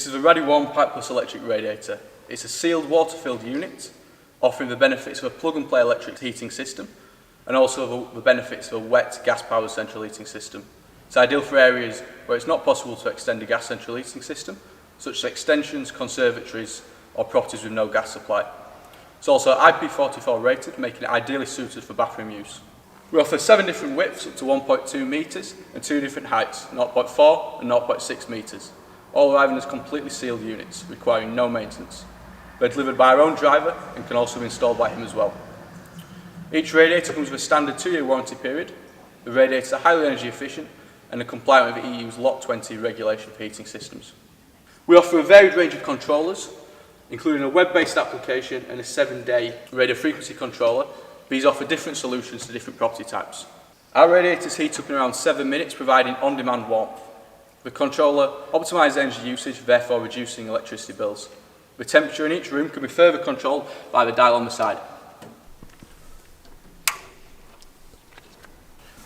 This is a RADiWARM Pipeless electric radiator. It's a sealed water-filled unit, offering the benefits of a plug-and-play electric heating system and also the benefits of a wet gas-powered central heating system. It's ideal for areas where it's not possible to extend a gas central heating system, such as extensions, conservatories or properties with no gas supply. It's also IP44 rated, making it ideally suited for bathroom use. We offer 7 different widths up to 1.2 metres and 2 different heights, 0.4 and 0.6 metres, all arriving as completely sealed units, requiring no maintenance. They're delivered by our own driver and can also be installed by him as well. Each radiator comes with a standard 2-year warranty period. The radiators are highly energy efficient and are compliant with the EU's Lot 20 regulation for heating systems. We offer a varied range of controllers, including a web-based application and a 7-day radio frequency controller. These offer different solutions to different property types. Our radiators heat up in around 7 minutes, providing on-demand warmth. The controller optimises energy usage, therefore reducing electricity bills. The temperature in each room can be further controlled by the dial on the side.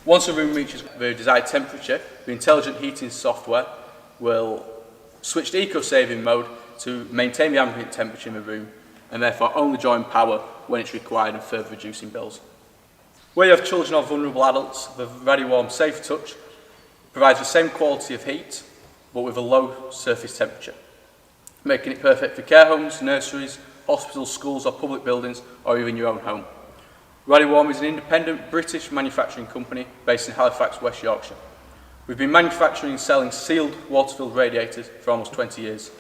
Once a room reaches the desired temperature, the intelligent heating software will switch to eco-saving mode to maintain the ambient temperature in the room and therefore only drawing power when it's required and further reducing bills. Where you have children or vulnerable adults, the RADiWARM Safe Touch provides the same quality of heat but with a low surface temperature, making it perfect for care homes, nurseries, hospitals, schools or public buildings or even your own home. RADiWARM is an independent British manufacturing company based in Halifax, West Yorkshire. We've been manufacturing and selling sealed water-filled radiators for almost 20 years.